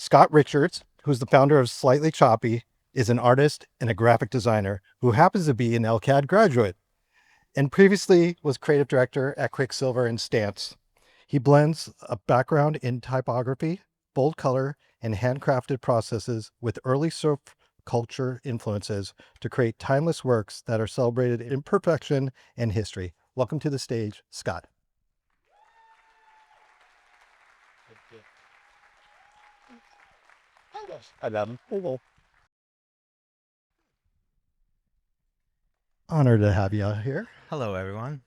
Scott Richards, who's the founder of Slightly Choppy, is an artist and a graphic designer who happens to be an LCAD graduate and previously was creative director at Quiksilver and Stance. He blends a background in typography, bold color, and handcrafted processes with early surf culture influences to create timeless works that are celebrated in perfection and history. Welcome to the stage, Scott. Adam. Hello. Honored to have you here. Hello, everyone.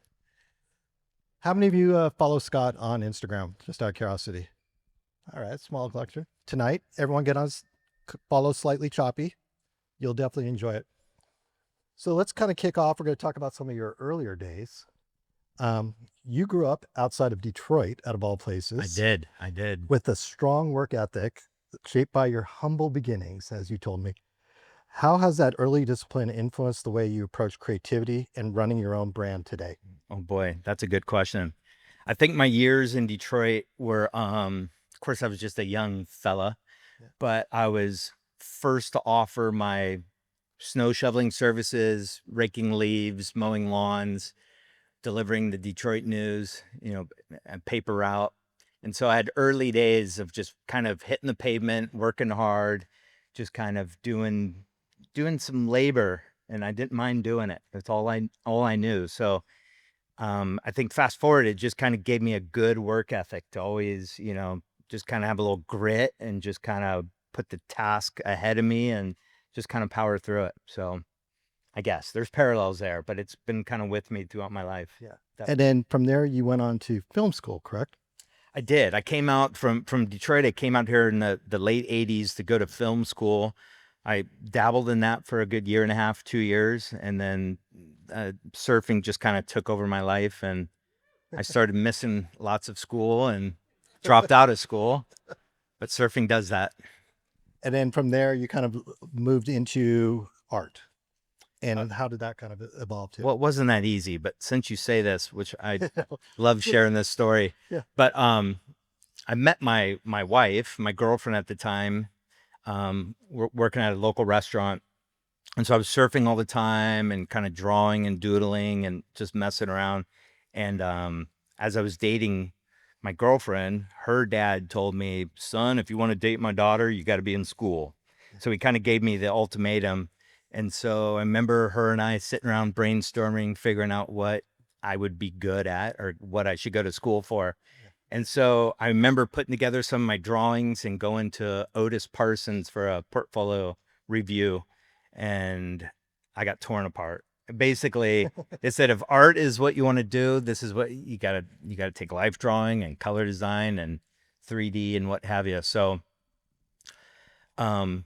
How many of you follow Scott on Instagram? Just out of curiosity. All right, small collection. Tonight, everyone get on, follow Slightly Choppy. You'll definitely enjoy it. So let's kind of kick off. We're going to talk about some of your earlier days. You grew up outside of Detroit, out of all places. I did. With a strong work ethic shaped by your humble beginnings, as you told me. How has that early discipline influenced the way you approach creativity and running your own brand today? Oh boy, that's a good question. I think my years in Detroit were, of course, I was just a young fella, but I was first to offer my snow shoveling services, raking leaves, mowing lawns, delivering the Detroit news, and paper route. And so I had early days of just kind of hitting the pavement, working hard, just kind of doing some labor, and I didn't mind doing it. That's all I knew. So I think fast forward, it just kind of gave me a good work ethic to always, just kind of have a little grit and just kind of put the task ahead of me and just kind of power through it. So I guess there's parallels there, but it's been kind of with me throughout my life. Yeah. And then from there, you went on to film school, correct? I did. I came out from Detroit. I came out here in the late 80s to go to film school. I dabbled in that for a good year and a half, 2 years, and then surfing just kind of took over my life, and I started missing lots of school and dropped out of school. But surfing does that. And then from there, you kind of moved into art. And how did that kind of evolve too? Well, it wasn't that easy, but since you say this, which I love sharing this story, Yeah. but I met my wife, my girlfriend at the time, working at a local restaurant. And so I was surfing all the time and kind of drawing and doodling and just messing around. And as I was dating my girlfriend, her dad told me, son, if you want to date my daughter, you got to be in school. So he kind of gave me the ultimatum. And so I remember her and I sitting around brainstorming, figuring out what I would be good at or what I should go to school for. And so I remember putting together some of my drawings and going to Otis Parsons for a portfolio review, and I got torn apart. Basically, they said if art is what you want to do, this is what you gotta take life drawing and color design and 3D and what have you. So um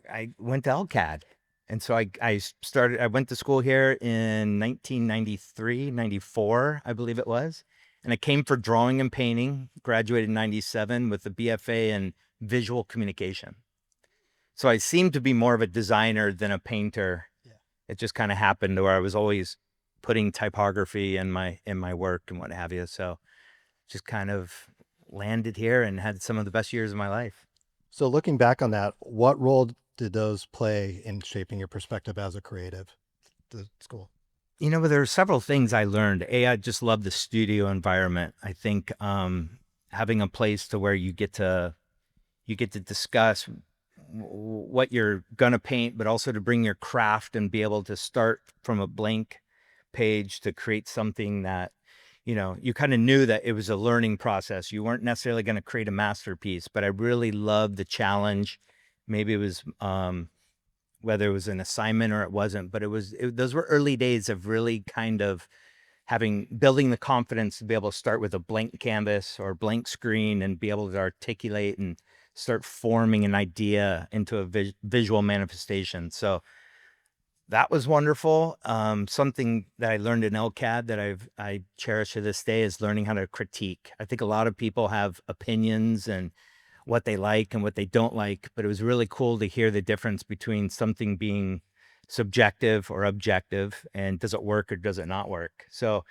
I went to LCAD. And so I went to school here in 1993, 94, I believe it was. And I came for drawing and painting, graduated in 97 with a BFA in visual communication. So I seemed to be more of a designer than a painter. Yeah. It just kind of happened to where I was always putting typography in my work and what have you. So just kind of landed here and had some of the best years of my life. So looking back on that, what role did those play in shaping your perspective as a creative? The school. There are several things I learned. I just love the studio environment. I think having a place to where you get to discuss what you're gonna paint, but also to bring your craft and be able to start from a blank page to create something that you kind of knew that it was a learning process. You weren't necessarily going to create a masterpiece, but I really loved the challenge. Maybe it was whether it was an assignment or it wasn't, but those were early days of really kind of building the confidence to be able to start with a blank canvas or blank screen and be able to articulate and start forming an idea into a visual manifestation. So that was wonderful. Something that I learned in LCAD that I cherish to this day is learning how to critique. I think a lot of people have opinions and what they like and what they don't like, but it was really cool to hear the difference between something being subjective or objective and does it work or does it not work. So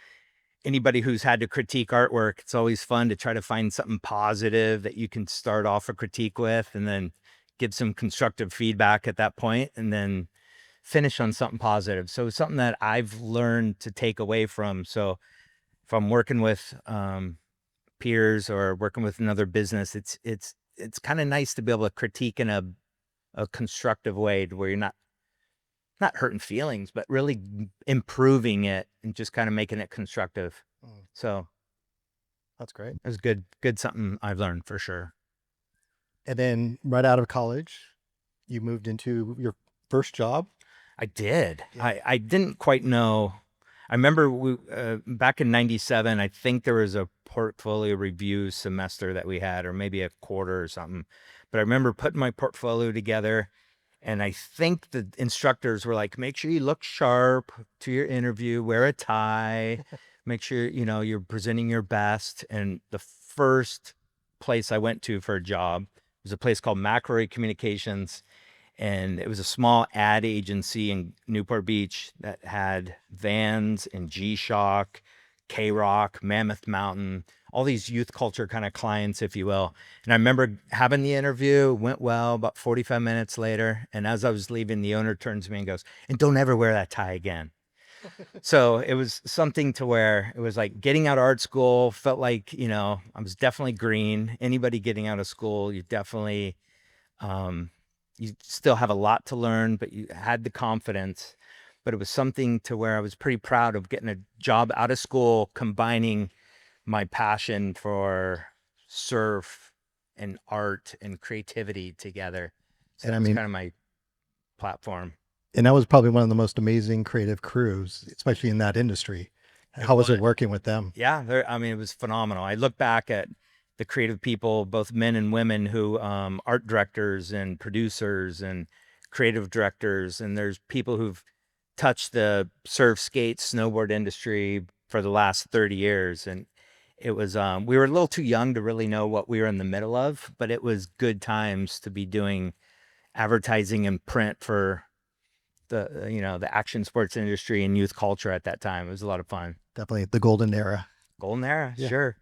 anybody who's had to critique artwork, it's always fun to try to find something positive that you can start off a critique with and then give some constructive feedback at that point and then finish on something positive. So it's something that I've learned to take away from. So if I'm working with peers or working with another business, it's kind of nice to be able to critique in a constructive way to where you're not hurting feelings, but really improving it and just kind of making it constructive. Mm, So that's great. it was good something I've learned for sure. And then right out of college, you moved into your first job. I did. Yeah. I didn't quite know. I remember back in '97, I think there was a portfolio review semester that we had, or maybe a quarter or something. But I remember putting my portfolio together, and I think the instructors were like, make sure you look sharp to your interview, wear a tie, make sure, you're presenting your best. And the first place I went to for a job was a place called McElroy Communications, and it was a small ad agency in Newport Beach that had Vans and G-Shock, K-Rock, Mammoth Mountain, all these youth culture kind of clients, if you will. And I remember having the interview, went well, about 45 minutes later. And as I was leaving, the owner turns to me and goes, and don't ever wear that tie again. So it was something to where it was like getting out of art school, felt like, I was definitely green. Anybody getting out of school, um, you still have a lot to learn, but you had the confidence. But it was something to where I was pretty proud of getting a job out of school, combining my passion for surf and art and creativity together. So And that I was mean, kind of my platform. and that was probably one of the most amazing creative crews, especially in that industry. It How was it was. working with them? Yeah, I mean, it was phenomenal. I look back at the creative people, both men and women, who art directors and producers and creative directors, and there's people who've touched the surf, skate, snowboard industry for the last 30 years. And it was we were a little too young to really know what we were in the middle of, but it was good times to be doing advertising and print for the action sports industry and youth culture at that time. It was a lot of fun. Definitely the golden era. Golden era, Yeah. sure.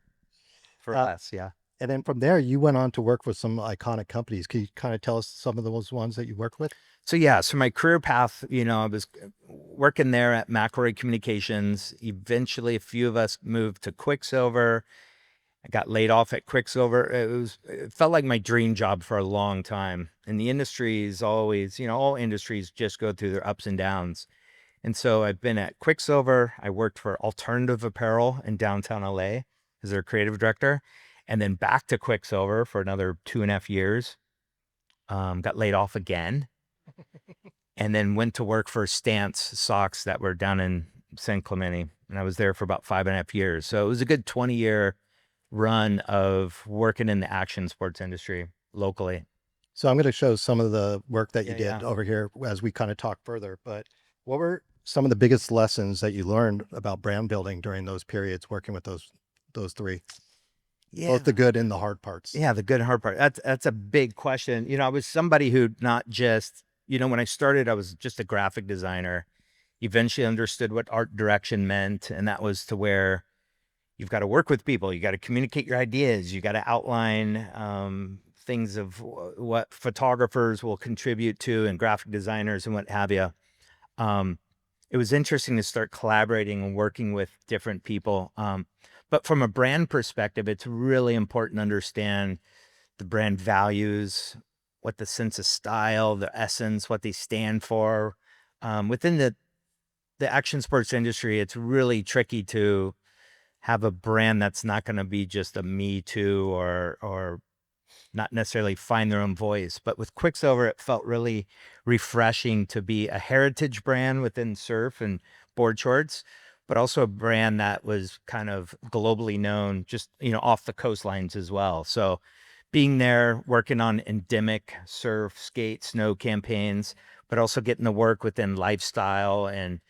For Uh, us, yeah. and then from there, you went on to work with some iconic companies. Can you kind of tell us some of those ones that you worked with? So yeah, so my career path, I was working there at McElroy Communications. Eventually, a few of us moved to Quiksilver. I got laid off at Quiksilver. It felt like my dream job for a long time. And the industry is always, all industries just go through their ups and downs. And so I've been at Quiksilver. I worked for Alternative Apparel in downtown LA as their creative director, and then back to Quiksilver for another 2.5 years. Got laid off again, and then went to work for Stance socks that were down in San Clemente. And I was there for about 5.5 years. So it was a good 20-year run of working in the action sports industry locally. So I'm going to show some of the work that you Yeah, did yeah. over here as we kind of talk further. But what were some of the biggest lessons that you learned about brand building during those periods working with those three, Yeah. both the good and the hard parts? Yeah, the good and hard part. That's a big question. I was somebody who not just, when I started, I was just a graphic designer. Eventually understood what art direction meant, and that was to where you've got to work with people, you got to communicate your ideas, you got to outline things of what photographers will contribute to and graphic designers and what have you. Um, it was interesting to start collaborating and working with different people. But from a brand perspective, it's really important to understand the brand values, what the sense of style, the essence, what they stand for. Within the action sports industry, it's really tricky to have a brand that's not going to be just a me too or not necessarily find their own voice. But with Quicksilver, it felt really refreshing to be a heritage brand within surf and board shorts, but also a brand that was kind of globally known, just, off the coastlines as well. So being there, working on endemic surf, skate, snow campaigns, but also getting to work within lifestyle and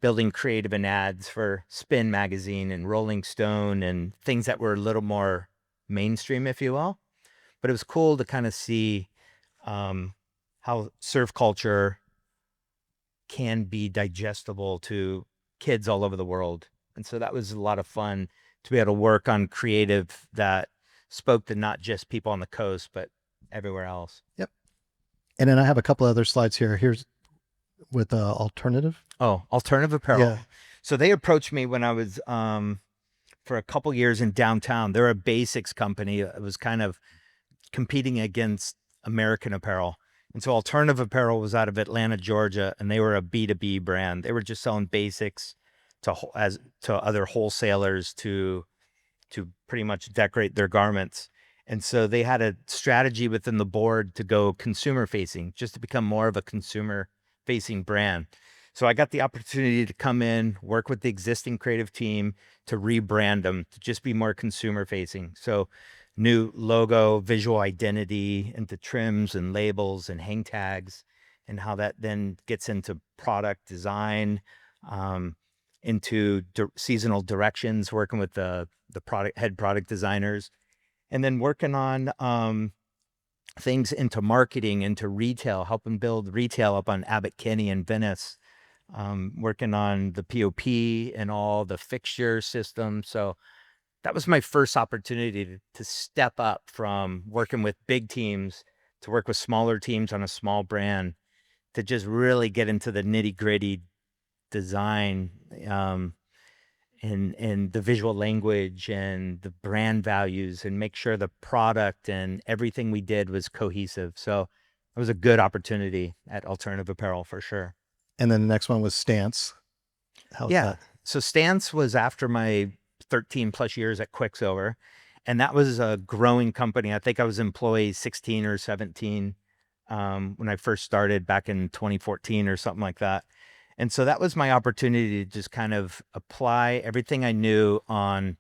building creative and ads for Spin magazine and Rolling Stone and things that were a little more mainstream, if you will. But it was cool to kind of see um, how surf culture can be digestible to kids all over the world. And so that was a lot of fun to be able to work on creative that spoke to not just people on the coast, but everywhere else. Yep. And then I have a couple other slides here. Here's with alternative. Oh, alternative apparel. Yeah. So they approached me when I was for a couple years in downtown. They're a basics company. It was kind of competing against American Apparel. And so Alternative Apparel was out of Atlanta, Georgia, and they were a B2B brand. They were just selling basics to other wholesalers to pretty much decorate their garments. And so they had a strategy within the board to go consumer facing, just to become more of a consumer facing brand. So I got the opportunity to come in, work with the existing creative team to rebrand them to just be more consumer facing. So new logo, visual identity into trims and labels and hang tags, and how that then gets into product design, into seasonal directions, working with the head product designers, and then working on things into marketing, into retail, helping build retail up on Abbot Kinney and Venice, working on the POP and all the fixture systems. So that was my first opportunity to step up from working with big teams to work with smaller teams on a small brand, to just really get into the nitty gritty design, and the visual language and the brand values, and make sure the product and everything we did was cohesive. So it was a good opportunity at Alternative Apparel for sure. And then the next one was Stance. How's Yeah. that? So Stance was after my 13 plus years at Quiksilver, and that was a growing company. I think I was employee 16 or 17 when I first started back in 2014 or something like that. And so that was my opportunity to just kind of apply everything I knew on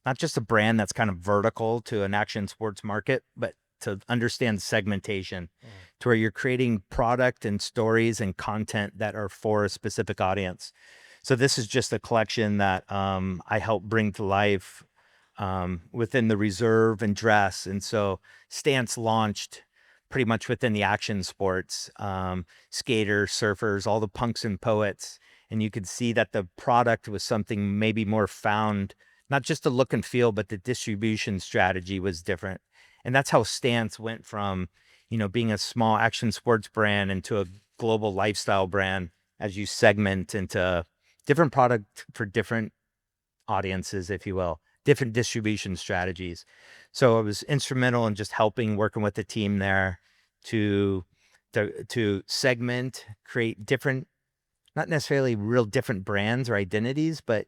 not just a brand that's kind of vertical to an action sports market, but to understand segmentation, to where you're creating product and stories and content that are for a specific audience. So this is just a collection that I helped bring to life within the reserve and dress. And so Stance launched pretty much within the action sports, skaters, surfers, all the punks and poets. And you could see that the product was something maybe more found, not just the look and feel, but the distribution strategy was different. And that's how Stance went from, being a small action sports brand into a global lifestyle brand, as you segment into different product for different audiences, if you will, different distribution strategies. So I was instrumental in just helping, working with the team there to segment, create different, not necessarily real different brands or identities, but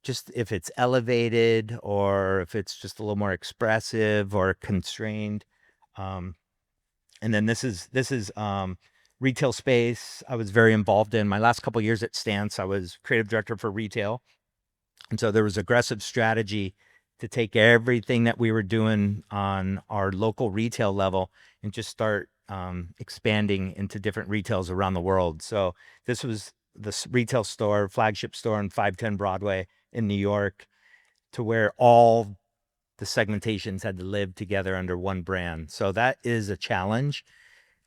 just if it's elevated or if it's just a little more expressive or constrained. And then this is retail space. I was very involved in my last couple of years at Stance. I was creative director for retail. And so there was aggressive strategy to take everything that we were doing on our local retail level and just start expanding into different retails around the world. So this was the retail store, flagship store on 510 Broadway in New York, to where all the segmentations had to live together under one brand. So that is a challenge.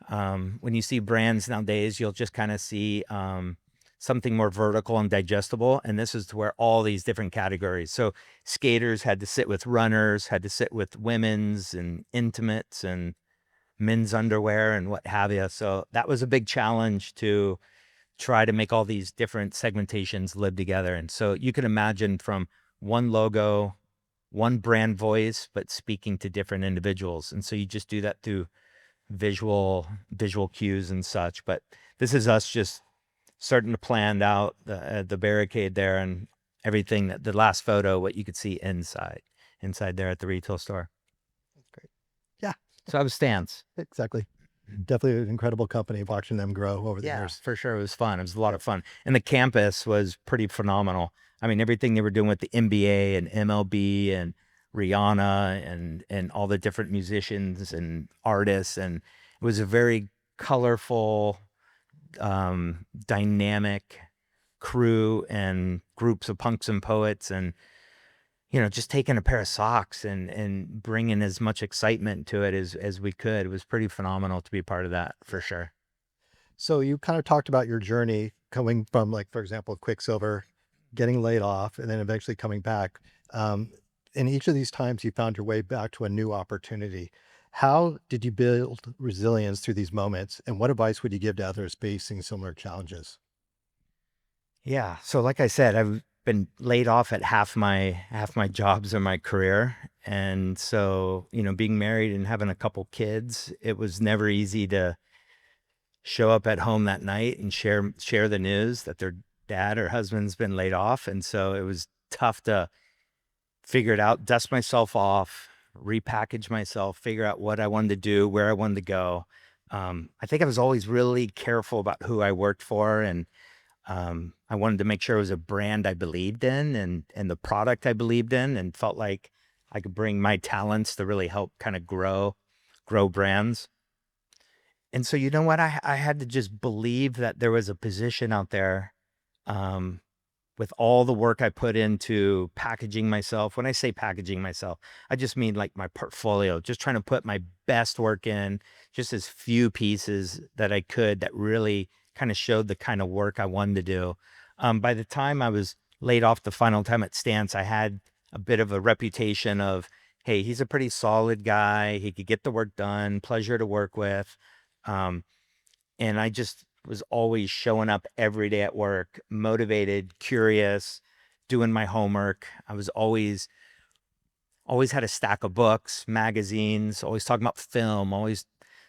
When you see brands nowadays, you'll just kind of see something more vertical and digestible. And this is to where all these different categories. So skaters had to sit with runners, had to sit with women's and intimates and men's underwear and what have you. So that was a big challenge to try to make all these different segmentations live together. And so you can imagine, from one logo, one brand voice, but speaking to different individuals. And so you just do that through visual cues and such. But this is us just starting to plan out the barricade there and everything, that the last photo, what you could see inside there at the retail store. That's great. Yeah, So I was Stance. exactly. Definitely an incredible company, watching them grow over the years. For sure. It was fun. It was a lot of fun. And the campus was pretty phenomenal. I mean, everything they were doing with the NBA and MLB and Rihanna and all the different musicians and artists. And it was a very colorful, dynamic crew and groups of punks and poets, and just taking a pair of socks and bringing as much excitement to it as we could. It was pretty phenomenal to be part of that, for sure. So you kind of talked about your journey coming from, like, for example, Quiksilver getting laid off, and then eventually coming back. Um, in each of these times, you found your way back to a new opportunity. How did you build resilience through these moments, and what advice would you give to others facing similar challenges? Yeah. So like I said, I've been laid off at half my jobs in my career. And so, being married and having a couple kids, it was never easy to show up at home that night and share the news that their dad or husband's been laid off. And so it was tough to figure it out, dust myself off, repackage myself, figure out what I wanted to do, where I wanted to go. I think I was always really careful about who I worked for, and I wanted to make sure it was a brand I believed in, and the product I believed in, and felt like I could bring my talents to really help kind of grow brands. And so, you know what? I had to just believe that there was a position out there, um, with all the work I put into packaging myself. When I say packaging myself, I just mean like my portfolio, just trying to put my best work in, just as few pieces that I could that really kind of showed the kind of work I wanted to do. By the time I was laid off the final time at Stance, I had a bit of a reputation of, hey, he's a pretty solid guy. He could get the work done, pleasure to work with. Um, and I just was always showing up every day at work, motivated, curious, doing my homework. I was always had a stack of books, magazines, always talking about film, always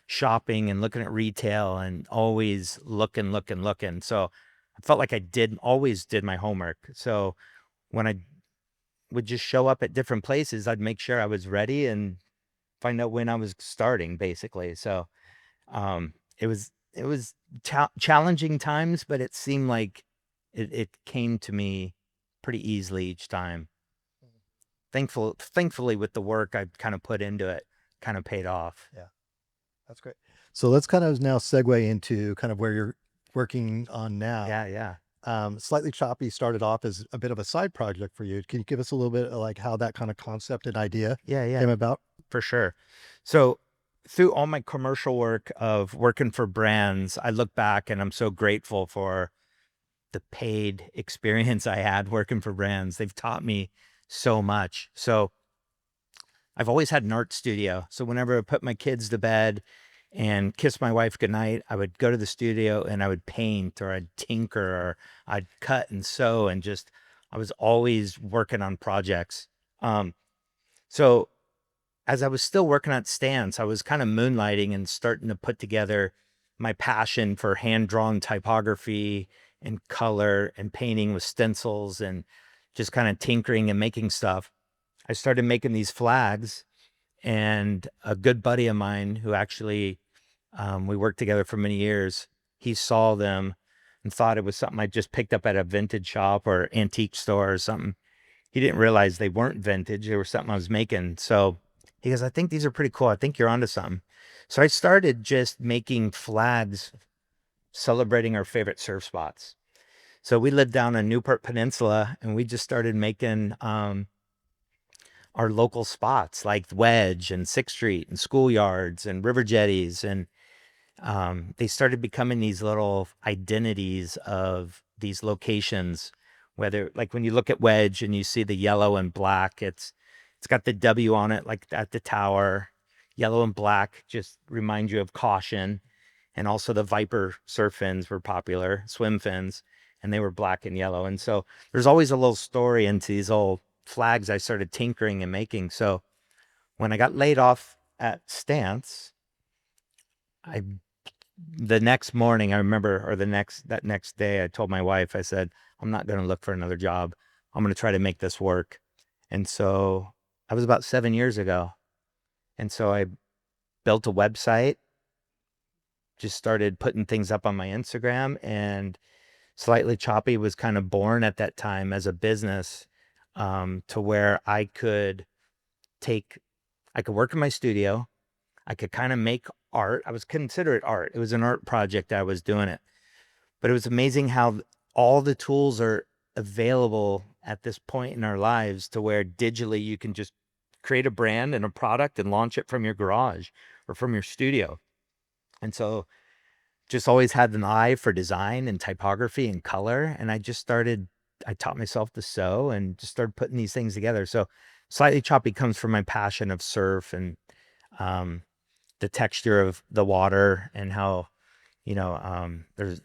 shopping and looking at retail, and always looking. So I felt like I did always did my homework. So when I would just show up at different places, I'd make sure I was ready and find out when I was starting, basically. So it was challenging times, but it seemed like it came to me pretty easily each time. Thankfully, with the work I kind of put into it, kind of paid off. Yeah, that's great. So let's kind of now segue into kind of where you're working on now. Yeah, yeah, Slightly Choppy started off as a bit of a side project for you. Can you give us a little bit of like how that kind of concept and idea yeah, came about? for sure. So through all my commercial work of working for brands, I look back and I'm so grateful for the paid experience I had working for brands. They've taught me so much. So I've always had an art studio. So whenever I put my kids to bed and kiss my wife goodnight, I would go to the studio and I would paint, or I'd tinker, or I'd cut and sew, and just I was always working on projects. So as I was still working at Stance, I was kind of moonlighting and starting to put together my passion for hand drawn typography and color and painting with stencils and just kind of tinkering and making stuff. I started making these flags, and a good buddy of mine who actually we worked together for many years, he saw them and thought it was something I just picked up at a vintage shop or antique store or something. He didn't realize they weren't vintage. They were something I was making. So he goes, I think these are pretty cool. I think you're onto something. So I started just making flags celebrating our favorite surf spots. So we lived down on Newport Peninsula, and we just started making our local spots like Wedge and Sixth Street and schoolyards and river jetties. And they started becoming these little identities of these locations. Whether, like, when you look at Wedge and you see the yellow and black, it's got the W on it, like at the tower. Yellow and black just remind you of caution. And also the Viper surf fins were popular, swim fins, and they were black and yellow. And so there's always a little story into these old flags I started tinkering and making. So when I got laid off at Stance, I the next morning I remember, or that next day, I told my wife, I said, I'm not going to look for another job. I'm going to try to make this work. And so that was about 7 years ago. And so I built a website, just started putting things up on my Instagram, and Slightly Choppy was kind of born at that time as a business, to where take, I could work in my studio. I could kind of make art. I was consider it art. It was an art project. I was doing it, but it was amazing how all the tools are available at this point in our lives, to where digitally you can just create a brand and a product and launch it from your garage or from your studio. And so just always had an eye for design and typography and color. And I just started I taught myself to sew and just started putting these things together. So Slightly Choppy comes from my passion of surf and um, the texture of the water and how, there's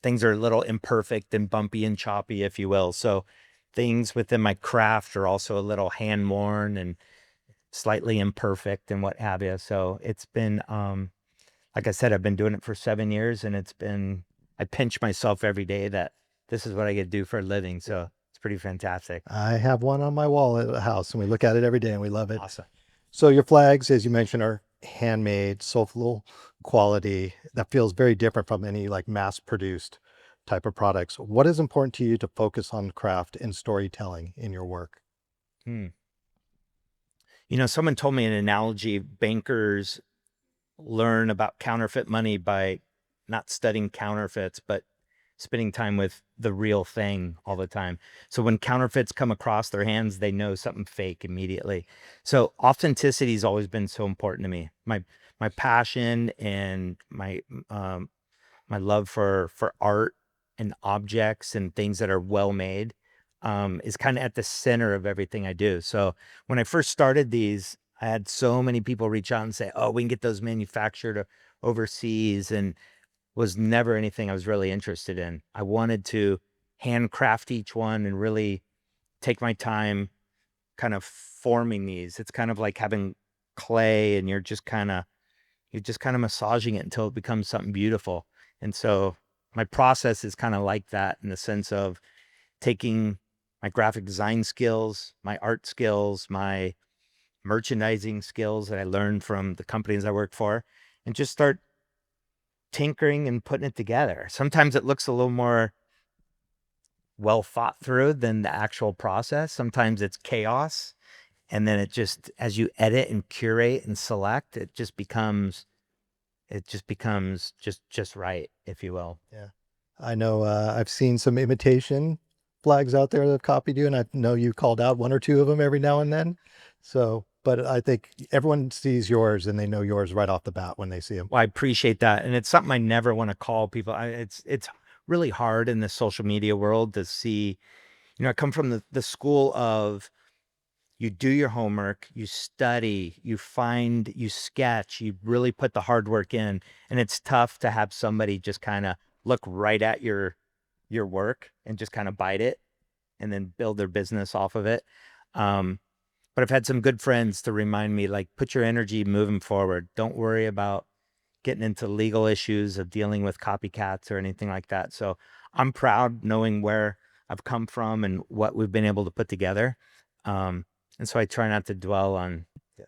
things are a little imperfect and bumpy and choppy, if you will. So things within my craft are also a little hand worn and slightly imperfect and what have you. So it's been, like I said, I've been doing it for 7 years, and I pinch myself every day that this is what I get to do for a living. So it's pretty fantastic. I have one on my wall at the house, and we look at it every day, and we love it. Awesome. So your flags, as you mentioned, are handmade, soulful quality. That feels very different from any like mass-produced type of products. What is important to you to focus on craft and storytelling in your work? Hmm. Someone told me an analogy: bankers learn about counterfeit money by not studying counterfeits, but spending time with the real thing all the time. So when counterfeits come across their hands, they know something fake immediately. So authenticity has always been so important to me. My passion and my love for art and objects and things that are well made is kind of at the center of everything I do. So when I first started these, I had so many people reach out and say, "Oh, we can get those manufactured overseas," and was never anything I was really interested in. I wanted to handcraft each one and really take my time kind of forming these. It's kind of like having clay and you're just kind of massaging it until it becomes something beautiful. And so my process is kind of like that in the sense of taking my graphic design skills, my art skills, my merchandising skills that I learned from the companies I work for, and just start tinkering and putting it together. Sometimes it looks a little more well thought through than the actual process. Sometimes it's chaos. And then it just, as you edit and curate and select, it just becomes just right, if you will. Yeah. I know I've seen some imitation flags out there that have copied you, and I know you called out one or two of them every now and then. So, but I think everyone sees yours and they know yours right off the bat when they see them. Well, I appreciate that, and it's something I never want to call people. It's really hard in the social media world to see. I come from the school of you do your homework, you study, you sketch, you really put the hard work in, and it's tough to have somebody just kind of look right at your work and just kind of bite it and then build their business off of it. Um, but I've had some good friends to remind me, like, put your energy moving forward. Don't worry about getting into legal issues of dealing with copycats or anything like that. So I'm proud knowing where I've come from and what we've been able to put together. Um, and so I try not to dwell on Yeah.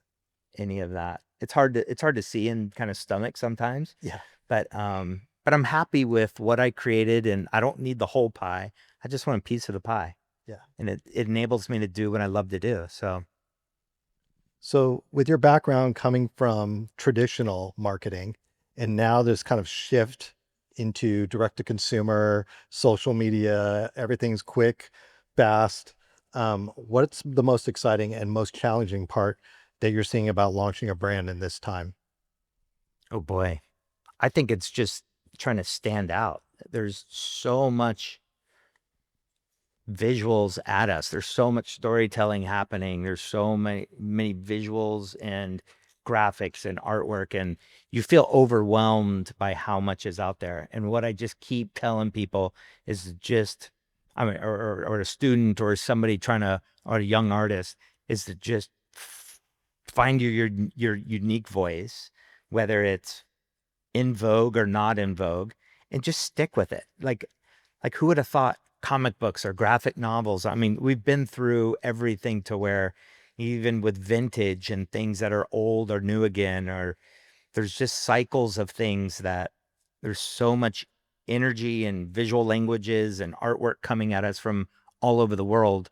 any of that. It's hard to see and kind of stomach sometimes, Yeah. but I'm happy with what I created, and I don't need the whole pie. I just want a piece of the pie, Yeah. and it enables me to do what I love to do. So So, with your background coming from traditional marketing and now this kind of shift into direct to consumer, social media, everything's quick, fast. What's the most exciting and most challenging part that you're seeing about launching a brand in this time? oh boy, I think it's just trying to stand out. There's so much visuals at us. There's so much storytelling happening. There's so many visuals and graphics and artwork, and you feel overwhelmed by how much is out there. And what I just keep telling people is just, I mean, or a student or somebody or a young artist, is to just find your unique voice, whether it's in vogue or not in vogue, and just stick with it. Like who would have thought comic books or graphic novels? I mean, we've been through everything to where even with vintage and things that are old or new again, or there's just cycles of things that there's so much energy and visual languages and artwork coming at us from all over the world.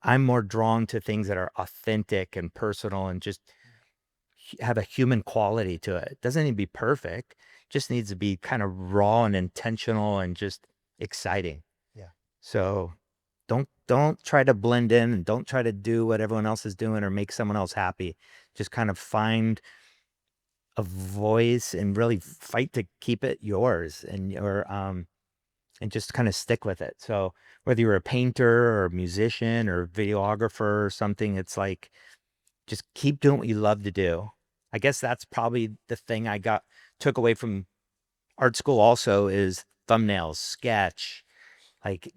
I'm more drawn to things that are authentic and personal and just have a human quality to it. It doesn't need to be perfect, just needs to be kind of raw and intentional and just exciting. Yeah. So don't try to blend in and don't try to do what everyone else is doing or make someone else happy. Just kind of find a voice and really fight to keep it yours and your and just kind of stick with it. So whether you're a painter or a musician or videographer or something, it's like just keep doing what you love to do. I guess that's probably the thing I took away from art school also is thumbnails, sketch, like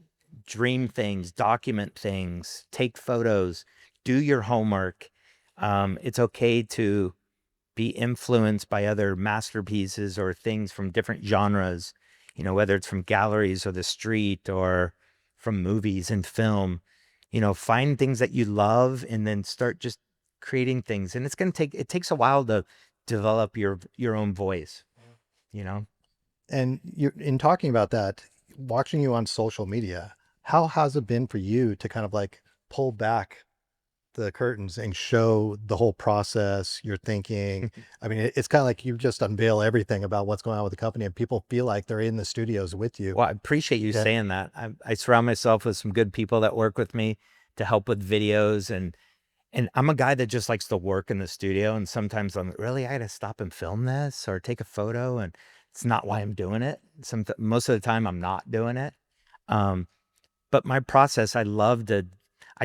dream things, document things, take photos, do your homework. It's okay to be influenced by other masterpieces or things from different genres, whether it's from galleries or the street or from movies and film. Find things that you love and then start just creating things. And it takes a while to develop your own voice, you know? And you, in talking about that, watching you on social media, how has it been for you to kind of like pull back the curtains and show the whole process, your thinking? I mean, it's kind of like you just unveil everything about what's going on with the company, and people feel like they're in the studios with you. Well, I appreciate you Yeah. saying that. I surround myself with some good people that work with me to help with videos and I'm a guy that just likes to work in the studio. And sometimes I'm really, I got to stop and film this or take a photo. And it's not why I'm doing it. Most of the time I'm not doing it. Um, but my process, I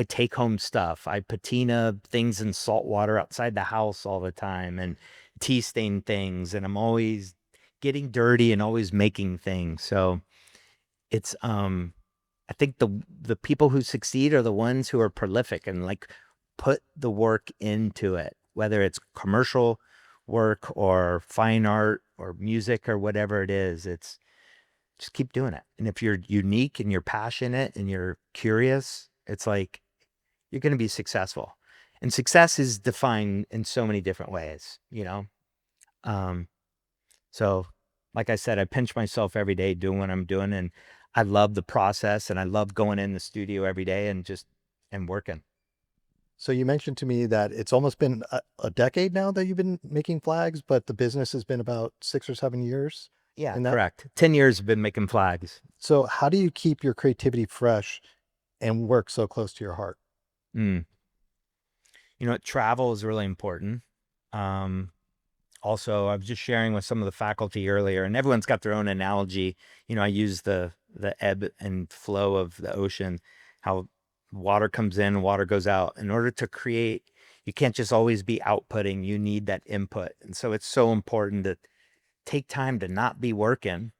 take home stuff. I patina things in salt water outside the house all the time and tea stain things. And I'm always getting dirty and always making things. So it's, I think the people who succeed are the ones who are prolific and like put the work into it, whether it's commercial work or fine art or music or whatever it is. It's just keep doing it. And if you're unique and you're passionate and you're curious, it's like you're going to be successful. And success is defined in so many different ways. Um, so, like I said, I pinch myself every day doing what I'm doing, and I love the process, and I love going in the studio every day and just and working. So you mentioned to me that it's almost been a decade now that you've been making flags, but the business has been about 6 or 7 years Yeah, in that. correct. 10 years I've been making flags. So how do you keep your creativity fresh and work so close to your heart? Mm. Travel is really important. Um, Also, I was just sharing with some of the faculty earlier, and everyone's got their own analogy. I use the ebb and flow of the ocean, how water comes in, water goes out. In order to create, you can't just always be outputting. You need that input. And so it's so important to take time to not be working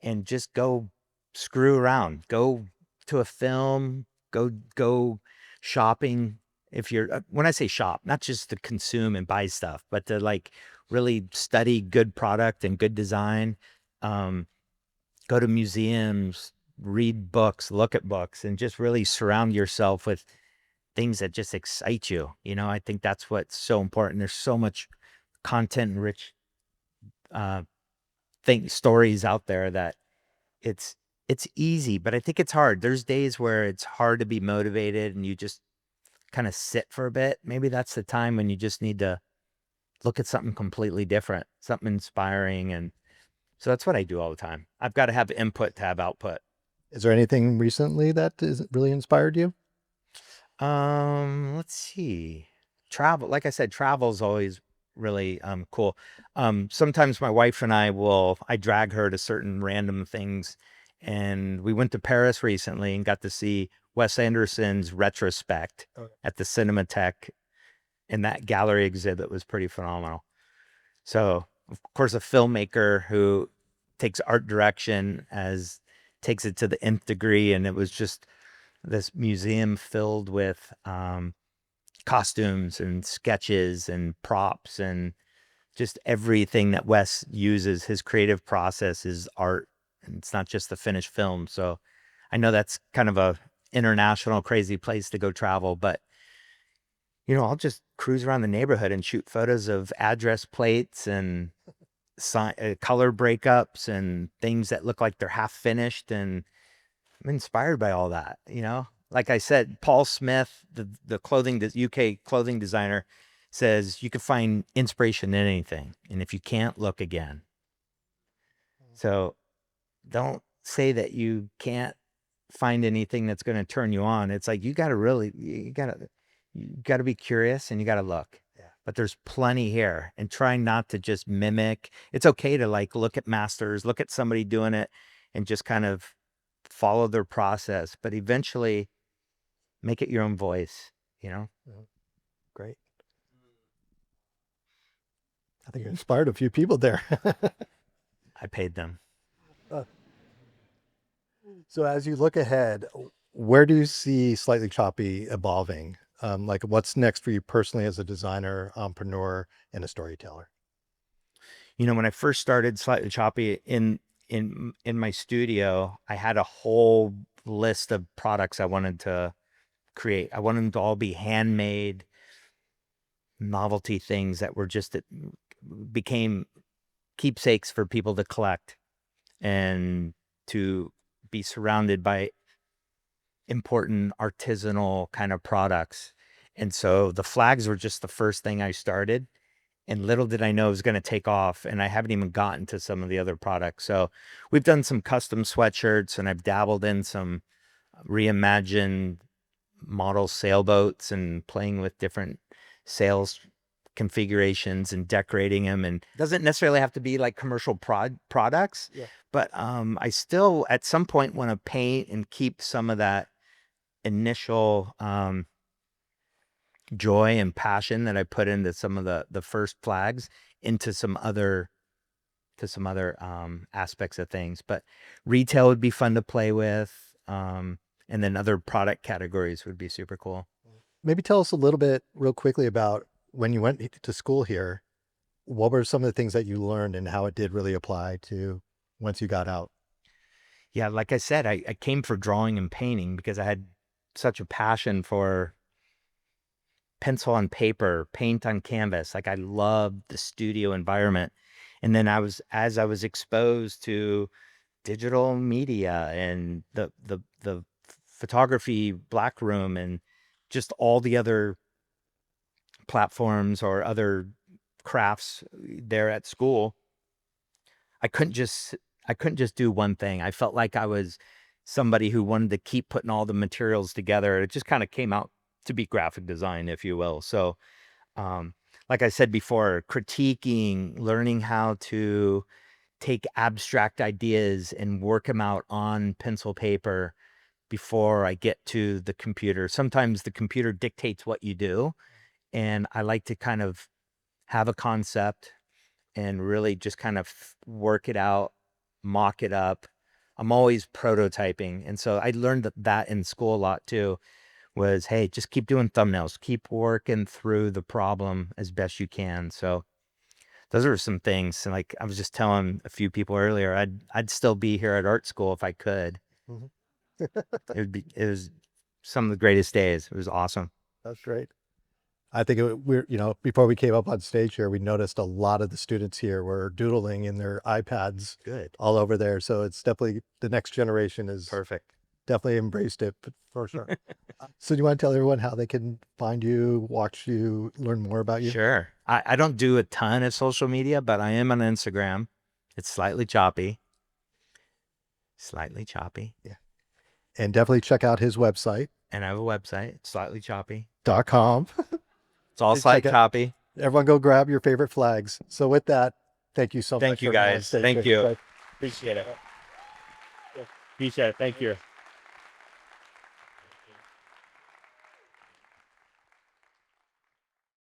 and just go screw around. Go to a film, go shopping. If you're when I say shop, not just to consume and buy stuff, but to like really study good product and good design. Um, Go to museums, read books, look at books, and just really surround yourself with things that just excite you. I think that's what's so important. There's so much content rich uh stories out there that it's it's easy, but I think it's hard. There's days where it's hard to be motivated and you just kind of sit for a bit. Maybe that's the time when you just need to look at something completely different, something inspiring. And so that's what I do all the time. I've got to have input to have output. Is there anything recently that has really inspired you? Let's see. Travel, like I said, travel is always really cool. Sometimes my wife and I drag her to certain random things. And we went to Paris recently and got to see Wes Anderson's retrospect Okay. at the Cinematheque, and that gallery exhibit was pretty phenomenal. So, of course, a filmmaker who takes art direction as takes it to the nth degree, and it was just this museum filled with costumes and sketches and props and just everything that Wes uses. His creative process is art, and it's not just the finished film. So I know that's kind of a international crazy place to go travel, but I'll just cruise around the neighborhood and shoot photos of address plates and color breakups and things that look like they're half finished. And I'm inspired by all that. Like I said, Paul Smith, the UK clothing designer, says you can find inspiration in anything, and if you can't, look again. So don't say that you can't find anything that's going to turn you on. It's like you got to be curious and you got to look. Yeah. But there's plenty here, and try not to just mimic. It's okay to like look at masters, look at somebody doing it and just kind of follow their process, but eventually make it your own voice, you know? Great. I think you inspired a few people there. I paid them. Uh, so as you look ahead, where do you see Slightly Choppy evolving? Like what's next for you personally as a designer, entrepreneur, and a storyteller? You know, when I first started Slightly Choppy in my studio, I had a whole list of products I wanted to create. I wanted them to all be handmade novelty things that were just that became keepsakes for people to collect and to be surrounded by important artisanal kind of products. And so the flags were just the first thing I started. And little did I know it was going to take off. And I haven't even gotten to some of the other products. So we've done some custom sweatshirts, and I've dabbled in some reimagined model sailboats and playing with different sails configurations and decorating them. And it doesn't necessarily have to be like commercial products, Yeah. but I still at some point want to paint and keep some of that initial joy and passion that I put into some of the first flags into some other aspects of things. But retail would be fun to play with. And then other product categories would be super cool. Maybe tell us a little bit real quickly about when you went to school here. What were some of the things that you learned and how it did really apply to once you got out? Yeah, like I said, I came for drawing and painting because I had such a passion for pencil on paper, paint on canvas. Like I loved the studio environment. And then as I was exposed to digital media and the photography black room and just all the other platforms or other crafts there at school, I couldn't just I couldn't just do one thing. I felt like I was somebody who wanted to keep putting all the materials together. It just kind of came out to be graphic design, if you will. So, um, like I said before, critiquing, learning how to take abstract ideas and work them out on pencil paper before I get to the computer. Sometimes the computer dictates what you do, and I like to kind of have a concept and really just kind of work it out, mock it up. I'm always prototyping. And so I learned that in school a lot too was, hey, just keep doing thumbnails, keep working through the problem as best you can. So those are some things. And like I was just telling a few people earlier, I'd still be here at art school if I could. Mhm. It was some of the greatest days. It was awesome. That's great. I think we're, before we came up on stage here, we noticed a lot of the students here were doodling in their iPads Good. all over there. So it's definitely the next generation is Perfect. definitely embraced it for sure. So do you want to tell everyone how they can find you, watch you, learn more about you? Sure. I don't do a ton of social media, but I am on Instagram. It's Slightly Choppy. Slightly Choppy. Yeah. And definitely check out his website, And I have a website, Slightly Choppy. .com. It's all And check Slight it. Choppy. Everyone go grab your favorite flags. So with that, thank you so Thank much you for being on guys. stage Thank here. you. Appreciate it. Appreciate it. Thank you.